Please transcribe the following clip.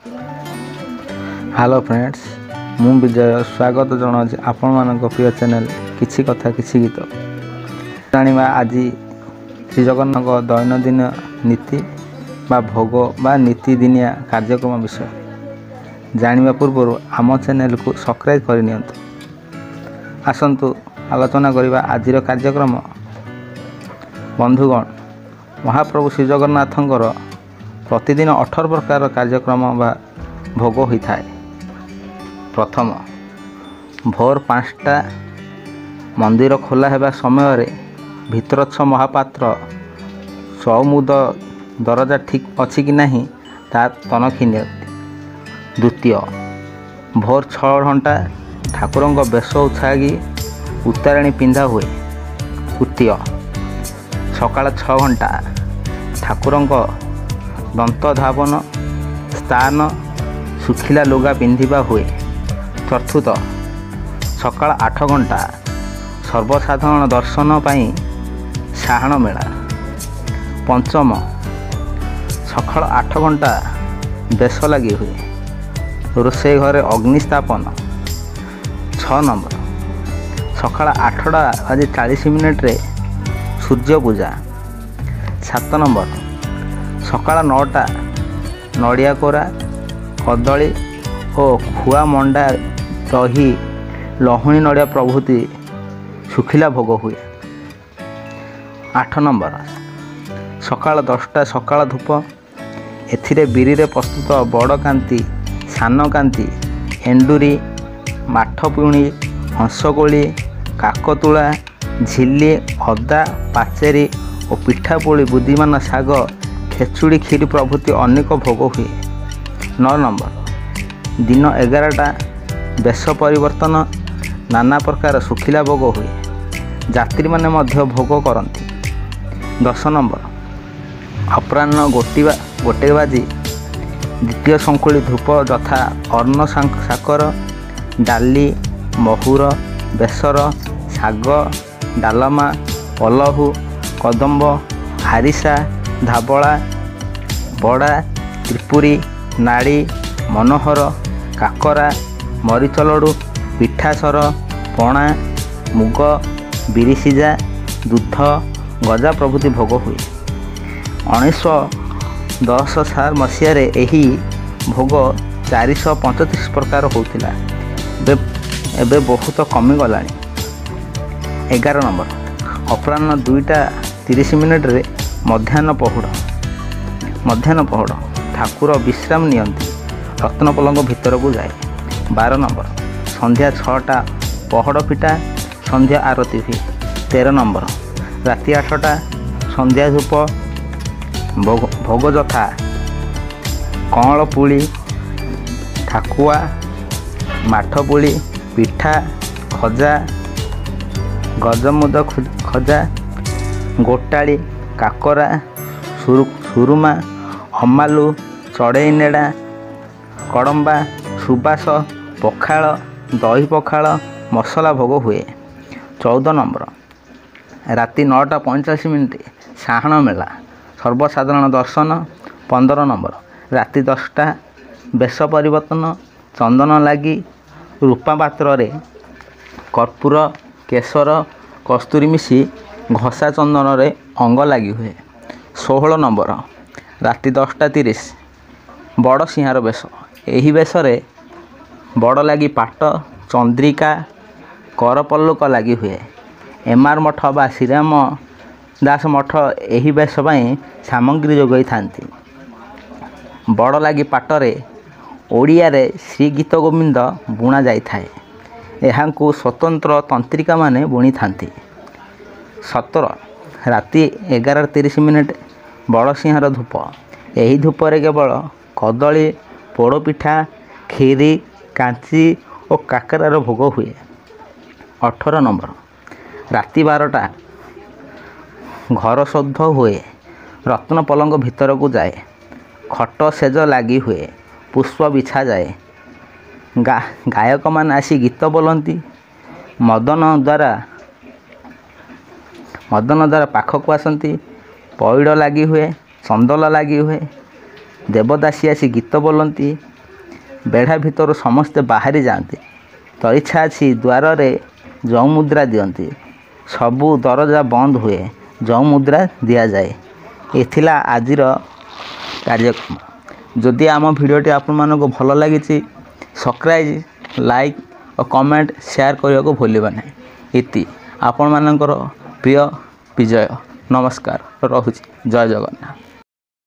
Hello friends, मु विजय स्वागत जनाऊँ आपण मान प्रिय चैनल किछि कथा किछि गीत जानिबा। आज श्री जगन्नाथ दैनंदिन नीति बा भोग बा नीतिदिनिया कार्यक्रम विषय जानिबा पूर्व आम चैनल को सब्सक्राइब करनी। आसंतु आलोचना करिबा आजिर कार्यक्रम। बंधुगण, महाप्रभु श्री जगन्नाथंकर प्रतिदिन 18 प्रकार कार्यक्रम बा भोग होता है। प्रथम, भोर 5टा मंदिर खोला हेबा समय भितरच्छ महापात्र सौमुद दरजा ठीक अच्छी कि नहीं तार तनखी नियति। द्वितीय, भोर 6 घंटा ठाकुरंग बेश उछागी उत्तारिणी पिंधा हुए। तृतीय, सकाळ 6 घंटा ठाकुरंग दंत धावन स्थान सुखिला लुगा पिंधिबा हुए। चतुर्थ, सकाळ 8 घंटा सर्वसाधारण दर्शन पाई साहाण मेला। पंचम, सकाळ 8 घंटा बेश लगी हुए रोषे घरे अग्निस्थापन। 6 नंबर, सकाळ 8:40 रे सूर्य पूजा। 7 नंबर, सकाळ 9टा नड़िया कोरा कदली और खुआ मंडा दही लहुणी नड़िया प्रभृति सुखिला भोग हुए। 8 नंबर, सकाळ 10टा सकाळ धूप एथिरे बिरी रे प्रस्तुत बड़ कांति सान कांति एंडुरी माठपुणी हंसकोली काकतुला झिली अदा पाचेरी और पिठापुली बुद्धिमान शाग खेचुड़ी खीरी प्रभृति अनेक भोग हुए। 9 नंबर, दिन 11टा बेश परिवर्तन नाना प्रकार सुखिला भोग हुए। यात्री माने मध्य भोग करती। 10 नंबर, अपराह्न गोटे बाजी द्वितीय संकुली धूप यथा अन्न साकर डाली महुर बेसर शाग डालमा पलहु कदम्ब आरिसा धाबला बड़ा त्रिपुरी नाड़ी मनोहर काकरा मरीच लडू पिठासर पणा मुग बिरी सिजा दूध गजा प्रभृति भोग हुए। 1910 मसीह यही भोग 435 प्रकार होता एबे बहुत कमी गला। 11 नंबर, अपराह्न 2:30 रे मध्याह्न पहुड़ ठाकुर विश्राम नियंती रत्न पलंग भितर को जाए। 12 नंबर, संध्या 6टा पहड़ फिटा संध्या आरती हुई। 13 नंबर, राति 8टा संध्या धूप भोग यथा कँल पुली ठाकुआ माठपुली पिठा खजा गजमुद खजा गोटाड़ी काकरा सुरुमा अमालु चढ़ई नेड़ा कड़म्बा सुबास पखाल दही पखाल मसला भोग हुए। 14 नंबर, राति 9:45 साहाण मेला सर्वसाधारण दर्शन। 15 नंबर, राति 10टा बेश परिवर्तन चंदन लगी रूपा पात्र रे कर्पूर केशर कस्तूरी मिसी घसा चंदन रे अंग लगी हुए। 16 नंबर, राति 10:30 बड़ सिंहार बेश। यही बेश बड़ लगी पाट चंद्रिका करपल्लुक लगी हुए। एमआर मठ बा श्रीराम दास मठ यही बेश सामग्री जोगाई थांती। बड़ लगी पाटरे ओडिया रे श्री गीत गोविंद बुणा जाई थाए। एहांकु स्वतंत्र तंत्रिका माने बुणी थांती। 17 राति 11:30 बड़ सिंहार धूप। यही धूपरे केवल कदली पोड़पिठा खीरी कांची और काकरार भोग हुए। 18 नंबर, राति 12टा घर शुद्ध हुए रत्न पलंग भितर को जाए। खट सेज लगी हुए पुष्प बिछा जाए। गायक मान आसी गीत बोलती। मदन द्वारा पाखक आसती। पईड़ लगी हुए चंदल लगी हुए। देवदासी आसी गीत बोलती। ବେଢ଼ା ଭିତରୁ ସମସ୍ତେ ବାହାରି ଯାଆନ୍ତି। ତ ଇଚ୍ଛା ଅଛି ଦ୍ୱାରରେ ଯେଉଁ ମୁଦ୍ରା ଦିଅନ୍ତି, ସବୁ ଦରଜା ବନ୍ଦ ହୁଏ, ଯେଉଁ ମୁଦ୍ରା ଦିଆଯାଏ। ଏ ଥିଲା ଆଜିର କାର୍ଯ୍ୟକ୍ରମ। ଯଦି ଆମ ଭିଡ଼ିଓଟି ଆପଣମାନଙ୍କୁ ଭଲ ଲାଗିଛି, ସବସ୍କ୍ରାଇବ୍, ଲାଇକ୍ ଓ କମେଣ୍ଟ ସେୟାର କରିବାକୁ ଭୁଲିବା ନାହିଁ। ଇତି ଆପଣମାନଙ୍କର ପ୍ରିୟ ବିଜୟ। ନମସ୍କାର, ରହୁଛି। ଜୟ ଜଗନ୍ନାଥ।